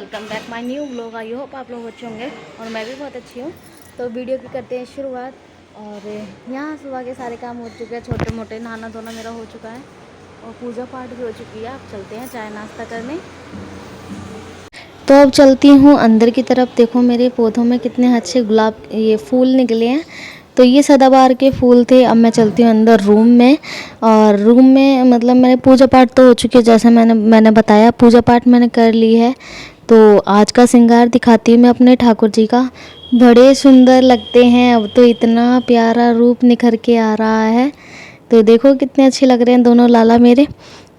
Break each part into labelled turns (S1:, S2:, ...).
S1: Welcome back my new vlog. I hope आप लोग अच्छे होंगे और मैं भी बहुत अच्छी हूँ। तो वीडियो की करते हैं शुरुआत। और यहाँ सुबह के सारे काम हो चुके हैं, छोटे मोटे नहाना धोना मेरा हो चुका है और पूजा पाठ भी हो चुकी है। अब चलते हैं चाय नाश्ता करने। तो अब चलती हूँ अंदर की तरफ। देखो मेरे पौधों में कितने अच्छे गुलाब ये फूल निकले हैं। तो ये सदाबहार के फूल थे। अब मैं चलती हूँ अंदर रूम में। और रूम में मतलब मैंने पूजा पाठ तो हो चुकी है, जैसे मैंने बताया पूजा पाठ मैंने कर ली है। तो आज का श्रृंगार दिखाती हूँ मैं अपने ठाकुर जी का। बड़े सुंदर लगते हैं। अब तो इतना प्यारा रूप निखर के आ रहा है। तो देखो कितने अच्छे लग रहे हैं दोनों लाला मेरे।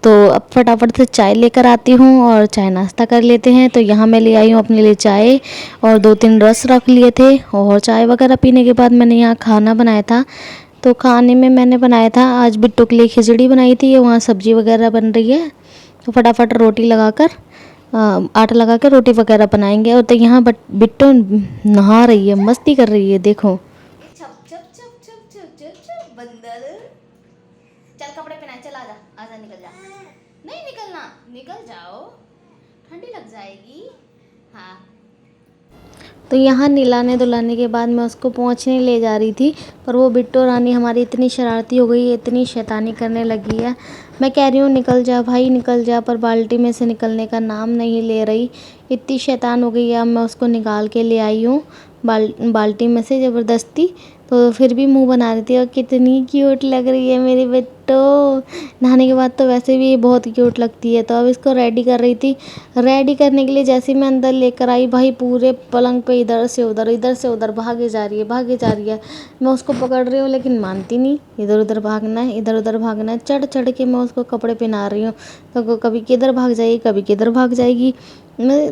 S1: तो अब फटाफट से चाय लेकर आती हूँ और चाय नाश्ता कर लेते हैं। तो यहाँ मैं ले आई हूँ अपने लिए चाय और 2-3 रस रख लिए थे। और चाय वगैरह पीने के बाद मैंने यहाँ खाना बनाया था। तो खाने में मैंने बनाया था आज बिट्टू के लिए खिचड़ी बनाई थी। वहाँ सब्जी वगैरह बन रही है। तो फटाफट रोटी लगाकर आटा लगा कर रोटी वगैरह बनाएंगे। और तो यहाँ बिट्टू नहा रही है, मस्ती कर रही है। देखो बंदर, चल कपड़े पहना, चल आजा आजा, निकल जा। नहीं निकलना, निकल जाओ, ठंडी लग जाएगी। हाँ। तो यहाँ नहलाने धुलाने के बाद मैं उसको पहुँचने ले जा रही थी, पर वो बिट्टू रानी हमारी इतनी शरारती हो गई है, इतनी शैतानी करने लगी है। मैं कह रही हूँ निकल जा भाई निकल जा, पर बाल्टी में से निकलने का नाम नहीं ले रही। इतनी शैतान हो गई है। अब मैं उसको निकाल के ले आई हूँ बाल्टी में से ज़बरदस्ती। तो फिर भी मुंह बना रही थी और कितनी क्यूट लग रही है मेरी बिट्टू। नहाने के बाद तो वैसे भी ये बहुत क्यूट लगती है। तो अब इसको रेडी कर रही थी। रेडी करने के लिए जैसे ही मैं अंदर लेकर आई, भाई पूरे पलंग पे इधर से उधर भागे जा रही है। मैं उसको पकड़ रही हूँ लेकिन मानती नहीं। इधर उधर भागना है, चढ़ चढ़ के मैं उसको कपड़े पहना रही हूँ। तो कभी किधर भाग जाएगी, कभी किधर भाग जाएगी।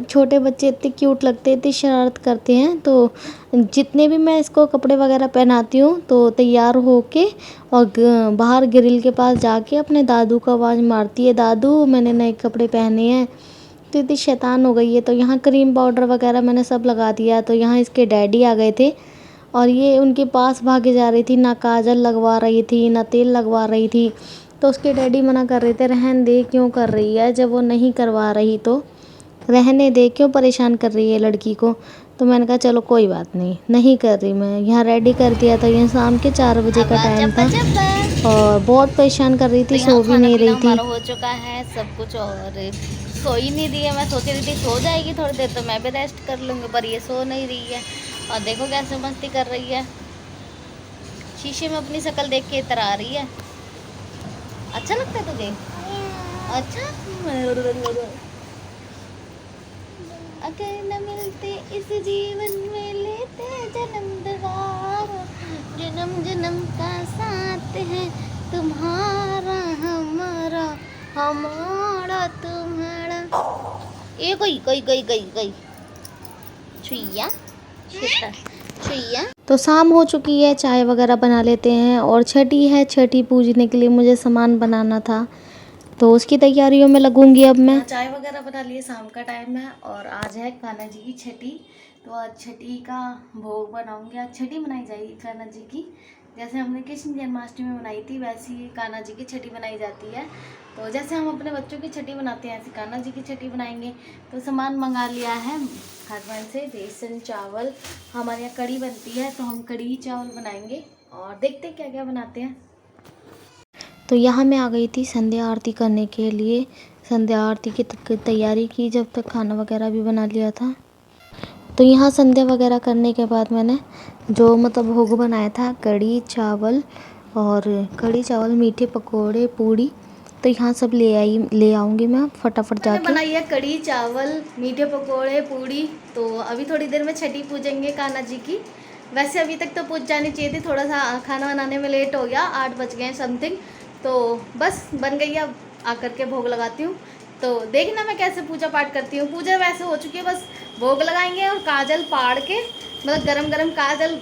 S1: छोटे बच्चे इतने क्यूट लगते हैं, इतनी शरारत करते हैं। तो जितने भी मैं इसको कपड़े वगैरह पहनाती हूँ तो तैयार होके और बाहर ग्रिल के पास जाके अपने दादू को आवाज़ मारती है, दादू मैंने नए कपड़े पहने हैं। तो इतनी शैतान हो गई है। तो यहाँ क्रीम पाउडर वगैरह मैंने सब लगा दिया। तो यहाँ इसके डैडी आ गए थे और ये उनके पास भागे जा रही थी, ना काजल लगवा रही थी ना तेल लगवा रही थी। तो उसके डैडी मना कर रहे थे, रहन दे, क्यों कर रही है, जब वो नहीं करवा रही तो रहने दे, क्यों परेशान कर रही है लड़की को। तो मैंने कहा चलो कोई बात नहीं, नहीं कर रही मैं। यहाँ रेडी कर दिया था। यहाँ शाम के 4 बजे का टाइम था और बहुत परेशान कर रही थी,
S2: तो
S1: सो भी नहीं रही थी।
S2: हमारा हो चुका है सब कुछ और सो ही नहीं रही है। मैं सोच रही थी सो जाएगी थोड़ी देर तो मैं भी रेस्ट कर लूँगी, पर ये सो नहीं रही है। और देखो कैसे मस्ती कर रही है, शीशे में अपनी शक्ल देख के इतर आ रही है। अच्छा लगता है तुझे? अच्छा, अगर न मिलते इस जीवन में लेते जन्म दोबारा, जन्म जन्म का साथ है तुम्हारा हमारा, हमारा तुम्हारा। ये गई छुइया छुइया।
S1: तो शाम हो चुकी है, चाय वगैरह बना लेते हैं। और छठी है, छठी पूजने के लिए मुझे सामान बनाना था, तो उसकी तैयारियों में लगूंगी। अब मैं चाय वगैरह बना लिए, शाम का टाइम है और आज है कान्हा जी की छठी। तो आज छठी का भोग बनाऊंगी। आज छठी बनाई जाएगी कान्हा जी की। जैसे हमने कृष्ण जन्माष्टमी में बनाई थी वैसी कान्हा जी की छठी बनाई जाती है। तो जैसे हम अपने बच्चों की छठी बनाते हैं ऐसे कान्हा जी की छठी बनाएंगे। तो सामान मंगा लिया है हसबैंड से, बेसन चावल, हमारे यहाँ कढ़ी बनती है तो हम कढ़ी चावल बनाएंगे और देखते हैं क्या क्या बनाते हैं। तो यहाँ मैं आ गई थी संध्या आरती करने के लिए। संध्या आरती की तैयारी की, जब तक खाना वगैरह भी बना लिया था। तो यहाँ संध्या वगैरह करने के बाद मैंने जो मतलब भोग बनाया था, कढ़ी चावल मीठे पकोड़े पूड़ी। तो यहाँ सब ले आऊँगी मैं फटाफट जाके। बनाई है कढ़ी चावल मीठे पकोड़े पूड़ी। तो अभी थोड़ी देर में छठी पूजेंगे कान्हा जी की। वैसे अभी तक तो पूज जानी चाहिए थी, थोड़ा सा खाना बनाने में लेट हो गया, 8 बज गए समथिंग। तो बस बन गई, अब आकर के भोग लगाती हूँ। तो देखना मैं कैसे पूजा पाठ करती हूँ। पूजा वैसे हो चुकी है, बस भोग लगाएंगे और काजल पाड़ के मतलब गरम गरम काजल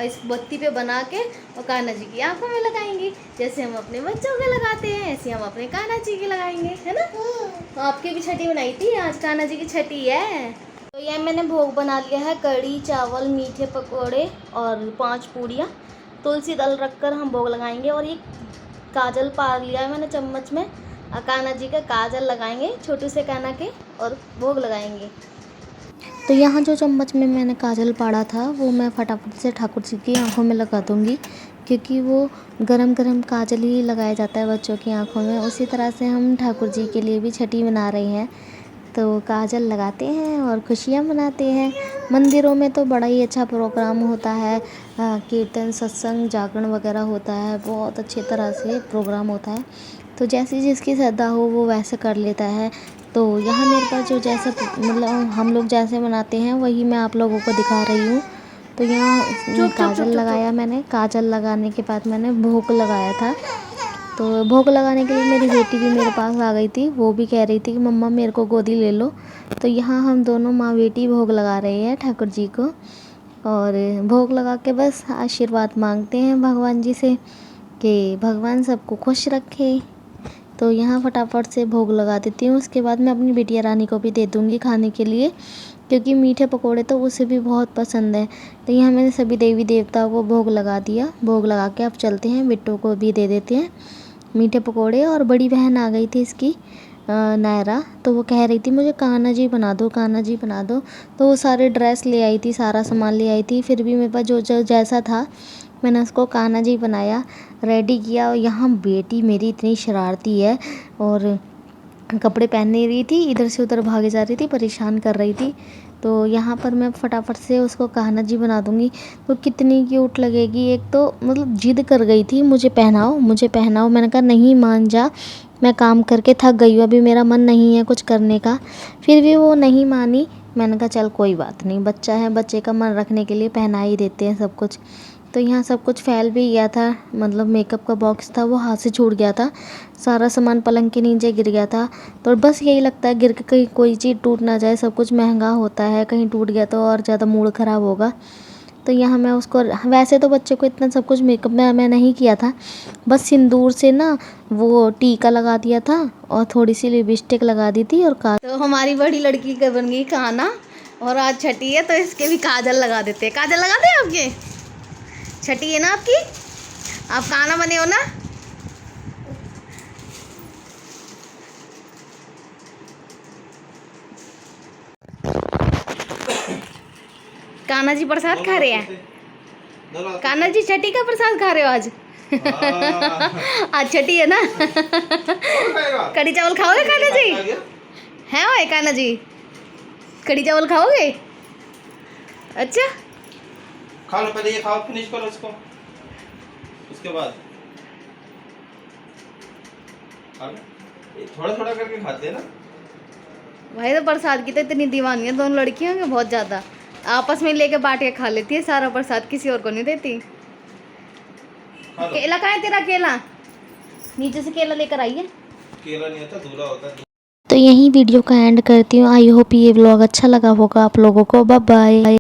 S1: इस बत्ती पे बना के और कान्हा जी की आंखों में लगाएंगे। जैसे हम अपने बच्चों के लगाते हैं ऐसे हम अपने कान्हा जी की लगाएंगे, है ना। तो आपकी भी छठी बनाई थी, आज कान्हा जी की छठी है। तो यह मैंने भोग बना लिया है, कढ़ी चावल मीठे पकोड़े और 5 पूड़ियाँ। तुलसी दल रखकर हम भोग लगाएंगे। और ये काजल पार लिया है मैंने चम्मच में, कान्हा जी का काजल लगाएंगे छोटू से कान्हा के और भोग लगाएंगे।
S2: तो यहाँ जो चम्मच में मैंने काजल पाड़ा था वो मैं फटाफट से ठाकुर जी की आंखों में लगा दूँगी, क्योंकि वो गरम गरम काजल ही लगाया जाता है बच्चों की आंखों में। उसी तरह से हम ठाकुर जी के लिए भी छठी मना रहे हैं, तो काजल लगाते हैं और खुशियाँ मनाते हैं। मंदिरों में तो बड़ा ही अच्छा प्रोग्राम होता है, कीर्तन सत्संग जागरण वगैरह होता है, बहुत अच्छी तरह से प्रोग्राम होता है। तो जैसी जिसकी श्रद्धा हो वो वैसे कर लेता है। तो यहाँ मेरे पास जो जैसा मतलब हम लोग जैसे मनाते हैं वही मैं आप लोगों को दिखा रही हूँ। तो यहाँ काजल लगाया मैंने, काजल लगाने के बाद मैंने भोग लगाया था। तो भोग लगाने के लिए मेरी बेटी भी मेरे पास आ गई थी, वो भी कह रही थी कि मम्मा मेरे को गोदी ले लो। तो यहाँ हम दोनों माँ बेटी भोग लगा रहे हैं ठाकुर जी को, और भोग लगा के बस आशीर्वाद मांगते हैं भगवान जी से कि भगवान सबको खुश रखे। तो यहाँ फटाफट से भोग लगा देती हूँ। उसके बाद मैं अपनी बिटिया रानी को भी दे दूँगी खाने के लिए, क्योंकि मीठे पकोड़े तो उसे भी बहुत पसंद है। तो यहाँ मैंने सभी देवी देवताओं को भोग लगा दिया। भोग लगा के अब चलते हैं, बिट्टू को भी दे देते हैं मीठे पकोड़े। और बड़ी बहन आ गई थी इसकी नायरा, तो वो कह रही थी मुझे कान्हा जी बना दो, कान्हा जी बना दो। तो वो सारे ड्रेस ले आई थी, सारा सामान ले आई थी, फिर भी मेरे पास जो जैसा था मैंने उसको कान्हा जी बनाया, रेडी किया। और यहाँ बेटी मेरी इतनी शरारती है और कपड़े पहन नहीं रही थी, इधर से उधर भागे जा रही थी, परेशान कर रही थी। तो यहाँ पर मैं फटाफट से उसको कान्हा जी बना दूँगी। तो कितनी क्यूट लगेगी। एक तो मतलब जिद कर गई थी मुझे पहनाओ, मुझे पहनाओ। मैंने कहा नहीं मान जा, मैं काम करके थक गई हूँ, अभी मेरा मन नहीं है कुछ करने का। फिर भी वो नहीं मानी। मैंने कहा चल कोई बात नहीं, बच्चा है, बच्चे का मन रखने के लिए पहना ही देते हैं सब कुछ। तो यहाँ सब कुछ फैल भी गया था, मतलब मेकअप का बॉक्स था वो हाथ से छूट गया था, सारा सामान पलंग के नीचे गिर गया था। तो बस यही लगता है गिर के कहीं कोई चीज़ टूट ना जाए, सब कुछ महंगा होता है, कहीं टूट गया तो और ज़्यादा मूड ख़राब होगा। तो यहाँ मैं उसको, वैसे तो बच्चे को इतना सब कुछ मेकअप में मैं नहीं किया था, बस सिंदूर से ना वो टीका लगा दिया था और थोड़ी सी लिपस्टिक लगा दी थी और तो हमारी बड़ी लड़की का बन गई कान्हा, और आज छठी है तो इसके भी काजल लगा देते हैं। काजल लगा दें आपके? छठी है ना आपकी, आप कान्हा बने हो ना? कान्हा जी प्रसाद खा रहे हैं। कान्हा जी छठी का प्रसाद खा रहे हो आज? आज छठी है ना। कढ़ी चावल खाओगे कान्हा जी? है ओए कान्हा जी, कढ़ी चावल खाओगे? अच्छा
S3: खा लो, पहले ये खाओ, फिनिश करो इसको, उसके बाद थोड़ा थोड़ा करके खाते हैं ना
S1: भाई। तो प्रसाद की तो इतनी दीवानी है दोनों लड़कियों की, बहुत ज़्यादा। आपस में लेके बांट के खा लेती है सारा प्रसाद, किसी और को नहीं देती। केला कहाँ है तेरा? केला नीचे से केला लेकर आई है।
S3: केला नहीं आता, धूला होता है।
S2: तो यही वीडियो का एंड करती हूँ। आई होप ये व्लॉग अच्छा लगा होगा आप लोगों को। Bye bye.